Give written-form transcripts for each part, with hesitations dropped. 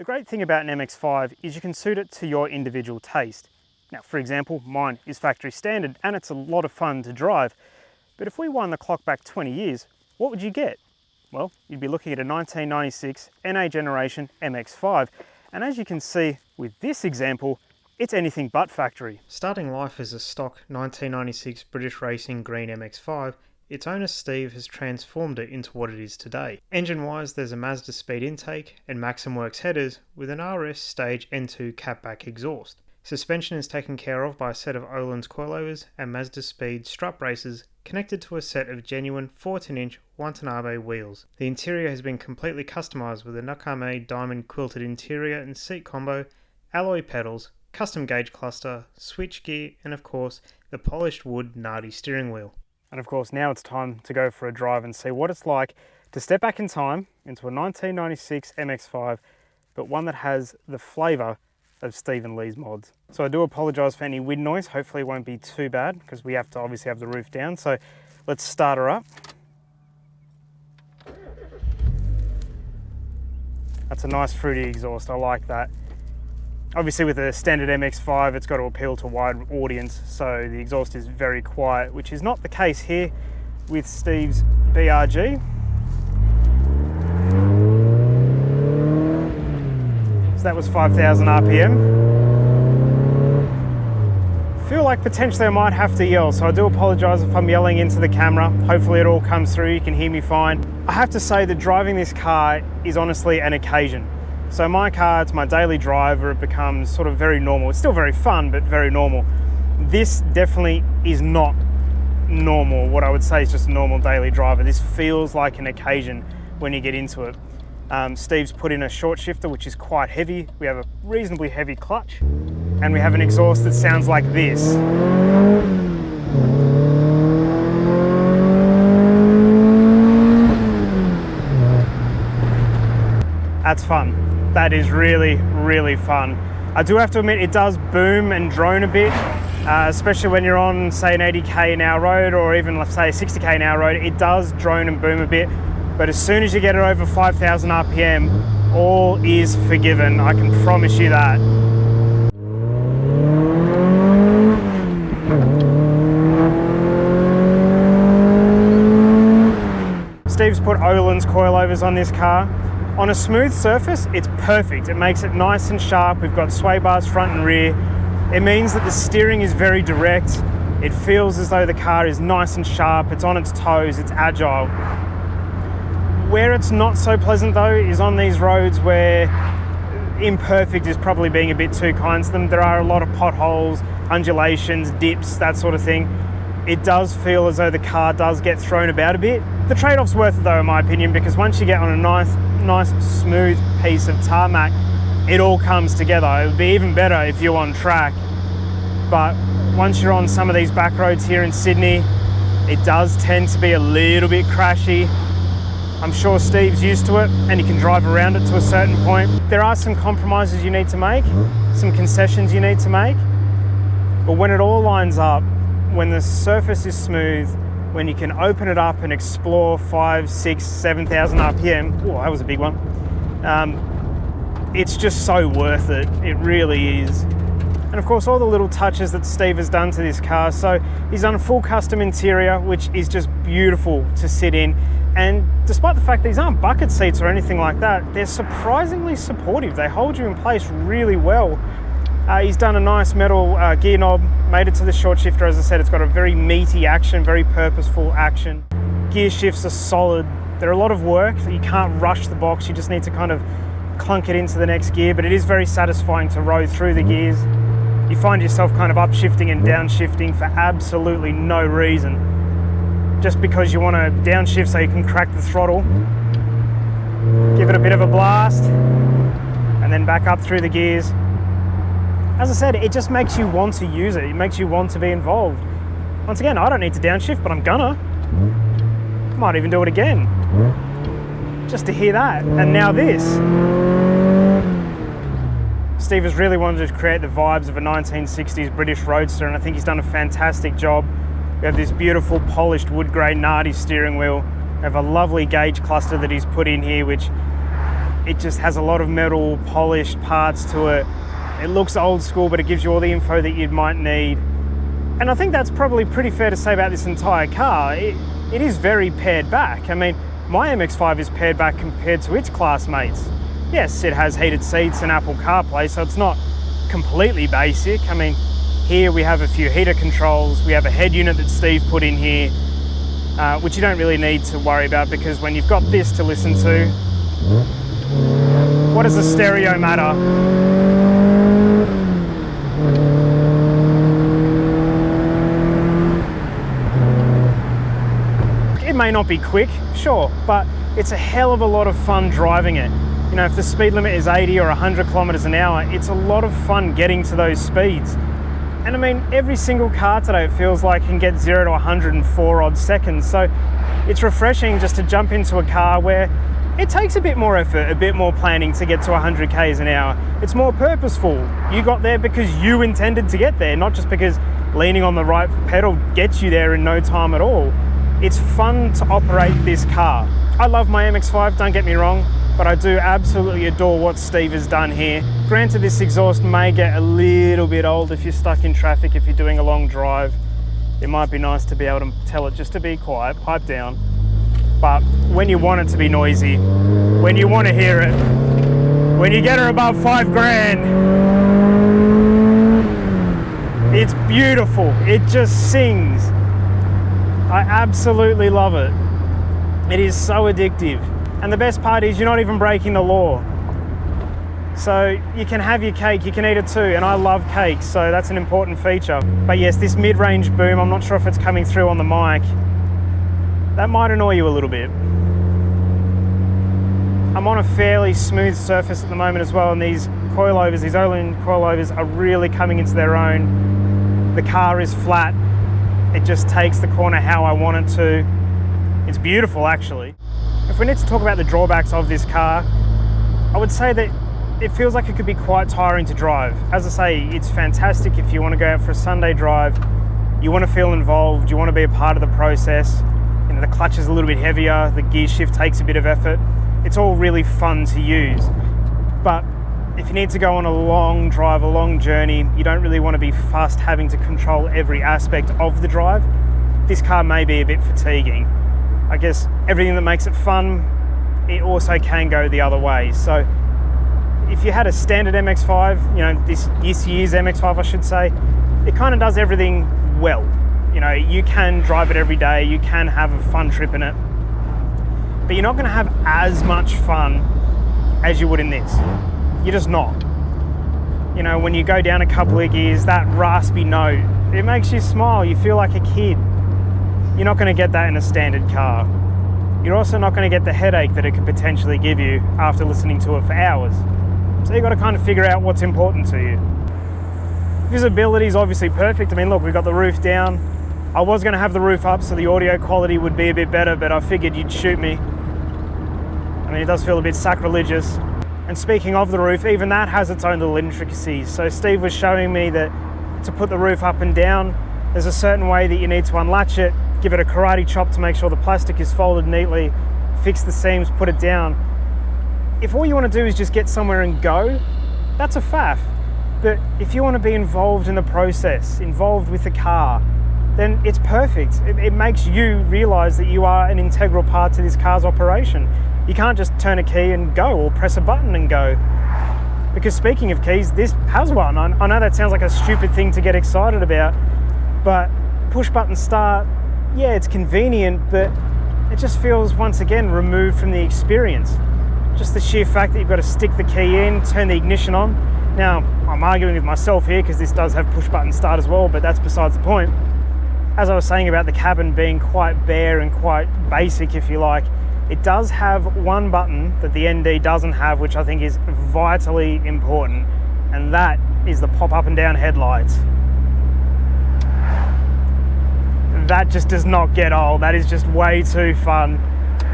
The great thing about an MX5 is you can suit it to your individual taste. Now, for example, mine is factory standard and it's a lot of fun to drive. But if we wind the clock back 20 years, what would you get? Well, you'd be looking at a 1996 NA generation MX5. And as you can see with this example, it's anything but factory. Starting life as a stock 1996 British Racing green MX5, its owner Steve has transformed it into what it is today. Engine-wise, there's a Mazda speed intake and Maxim Works headers with an RS stage N2 catback exhaust. Suspension is taken care of by a set of Öhlins coilovers and Mazda speed strut braces connected to a set of genuine 14-inch Watanabe wheels. The interior has been completely customised with a Nakame diamond quilted interior and seat combo, alloy pedals, custom gauge cluster, switch gear, and of course the polished wood Nardi steering wheel. And of course now it's time to go for a drive and see what it's like to step back in time into a 1996 MX5, but one that has the flavour of Stephen Lee's mods. So I do apologise for any wind noise, hopefully it won't be too bad because we have to obviously have the roof down. So let's start her up. That's a nice fruity exhaust, I like that. Obviously with a standard MX5, it's got to appeal to a wide audience, so the exhaust is very quiet, which is not the case here with Steve's BRG. So that was 5,000 RPM. Feel like potentially I might have to yell, so I do apologise if I'm yelling into the camera. Hopefully it all comes through, you can hear me fine. I have to say that driving this car is honestly an occasion. So my car, it's my daily driver, it becomes sort of very normal. It's still very fun, but very normal. This definitely is not normal. What I would say is just a normal daily driver. This feels like an occasion when you get into it. Steve's put in a short shifter, which is quite heavy. We have a reasonably heavy clutch, and we have an exhaust that sounds like this. That's fun. That is really, really fun. I do have to admit it does boom and drone a bit, especially when you're on, say, an 80k an hour road or even, let's say, a 60k an hour road. It does drone and boom a bit, but as soon as you get it over 5,000 RPM, all is forgiven. I can promise you that. Steve's put Öhlins coilovers on this car. On a smooth surface, it's perfect. It makes it nice and sharp. We've got sway bars front and rear. It means that the steering is very direct. It feels as though the car is nice and sharp. It's on its toes, it's agile. Where it's not so pleasant though is on these roads where imperfect is probably being a bit too kind to them. There are a lot of potholes, undulations, dips, that sort of thing. It does feel as though the car does get thrown about a bit. The trade-off's worth it though, in my opinion, because once you get on a nice smooth piece of tarmac, it all comes together. It would be even better if you're on track, but once you're on some of these back roads here in Sydney, it does tend to be a little bit crashy. I'm sure Steve's used to it and you can drive around it to a certain point. There are some compromises you need to make, some concessions you need to make, but when it all lines up, when the surface is smooth, when you can open it up and explore 5, 6, 7,000 RPM, oh, that was a big one. It's just so worth it. It really is. And of course, all the little touches that Steve has done to this car. So he's done a full custom interior, which is just beautiful to sit in. And despite the fact these aren't bucket seats or anything like that, they're surprisingly supportive. They hold you in place really well. He's done a nice metal gear knob, made it to the short shifter. As I said, it's got a very meaty action, very purposeful action. Gear shifts are solid. They're a lot of work. You can't rush the box. You just need to kind of clunk it into the next gear, but it is very satisfying to row through the gears. You find yourself kind of upshifting and downshifting for absolutely no reason. Just because you want to downshift so you can crack the throttle, give it a bit of a blast, and then back up through the gears. As I said, it just makes you want to use it. It makes you want to be involved. Once again, I don't need to downshift, but I'm gonna. Might even do it again. Just to hear that. And now this. Steve has really wanted to create the vibes of a 1960s British roadster, and I think he's done a fantastic job. We have this beautiful polished wood grain Nardi steering wheel. We have a lovely gauge cluster that he's put in here, which It just has a lot of metal polished parts to it. It looks old school, but it gives you all the info that you might need. And I think that's probably pretty fair to say about this entire car. It is very pared back. I mean, my MX5 is pared back compared to its classmates. Yes, it has heated seats and Apple CarPlay, so it's not completely basic. I mean, here we have a few heater controls. We have a head unit that Steve put in here, which you don't really need to worry about, because when you've got this to listen to, what does the stereo matter? It may not be quick, sure, but it's a hell of a lot of fun driving it. You know, if the speed limit is 80 or 100 kilometers an hour, it's a lot of fun getting to those speeds. And I mean, every single car today, it feels like, can get 0 to 100 in 4 odd seconds. So it's refreshing just to jump into a car where it takes a bit more effort, a bit more planning to get to 100 k's an hour. It's more purposeful. You got there because you intended to get there, not just because leaning on the right pedal gets you there in no time at all. It's fun to operate this car. I love my MX5, don't get me wrong, but I do absolutely adore what Steve has done here. Granted, this exhaust may get a little bit old if you're stuck in traffic, if you're doing a long drive. It might be nice to be able to tell it just to be quiet, pipe down. But when you want it to be noisy, when you want to hear it, when you get her above 5 grand, it's beautiful. It just sings. I absolutely love it. It is so addictive. And the best part is you're not even breaking the law. So you can have your cake, you can eat it too, and I love cake, so that's an important feature. But yes, this mid-range boom, I'm not sure if it's coming through on the mic. That might annoy you a little bit. I'm on a fairly smooth surface at the moment as well, and these coilovers, these Olin coilovers, are really coming into their own. The car is flat. It just takes the corner how I want it to. It's beautiful, actually. If we need to talk about the drawbacks of this car, I would say that it feels like it could be quite tiring to drive. As I say, it's fantastic if you want to go out for a Sunday drive, you want to feel involved, you want to be a part of the process. You know, the clutch is a little bit heavier, the gear shift takes a bit of effort. It's all really fun to use. But if you need to go on a long drive, a long journey, you don't really want to be fussed having to control every aspect of the drive, this car may be a bit fatiguing. I guess everything that makes it fun, it also can go the other way. So if you had a standard MX5, you know, this year's MX5 I should say, it kind of does everything well. You know, you can drive it every day, you can have a fun trip in it, but you're not going to have as much fun as you would in this. You're just not. You know, when you go down a couple of gears, that raspy note, it makes you smile, you feel like a kid. You're not going to get that in a standard car. You're also not going to get the headache that it could potentially give you after listening to it for hours. So you've got to kind of figure out what's important to you. Visibility is obviously perfect. I mean, look, we've got the roof down. I was going to have the roof up so the audio quality would be a bit better, but I figured you'd shoot me. I mean, it does feel a bit sacrilegious. And speaking of the roof, even that has its own little intricacies. So Steve was showing me that to put the roof up and down, there's a certain way that you need to unlatch it, give it a karate chop to make sure the plastic is folded neatly, fix the seams, put it down. If all you want to do is just get somewhere and go, that's a faff. But if you want to be involved in the process, involved with the car, then it's perfect. It makes you realize that you are an integral part to this car's operation. You can't just turn a key and go, or press a button and go. Because speaking of keys, this has one. I know that sounds like a stupid thing to get excited about, but push button start, yeah, it's convenient, but it just feels, once again, removed from the experience. Just the sheer fact that you've got to stick the key in, turn the ignition on. Now, I'm arguing with myself here because this does have push button start as well, but that's besides the point. As I was saying about the cabin being quite bare and quite basic, if you like, it does have one button that the ND doesn't have, which I think is vitally important, and that is the pop up and down headlights. That just does not get old. That is just way too fun.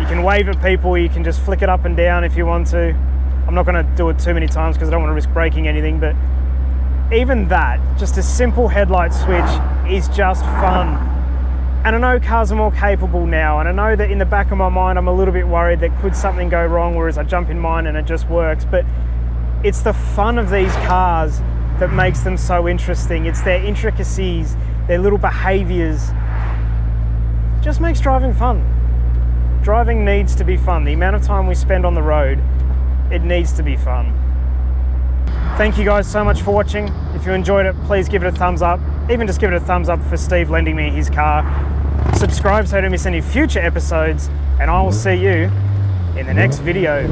You can wave at people, you can just flick it up and down if you want to. I'm not going to do it too many times because I don't want to risk breaking anything, but even that, just a simple headlight switch is just fun. And I know cars are more capable now, and I know that in the back of my mind I'm a little bit worried that could something go wrong, whereas I jump in mine and it just works. But it's the fun of these cars that makes them so interesting. It's their intricacies, their little behaviours. It just makes driving fun. Driving needs to be fun. The amount of time we spend on the road, it needs to be fun. Thank you guys so much for watching. If you enjoyed it, please give it a thumbs up. Even just give it a thumbs up for Steve lending me his car. Subscribe so you don't miss any future episodes, and I will see you in the next video.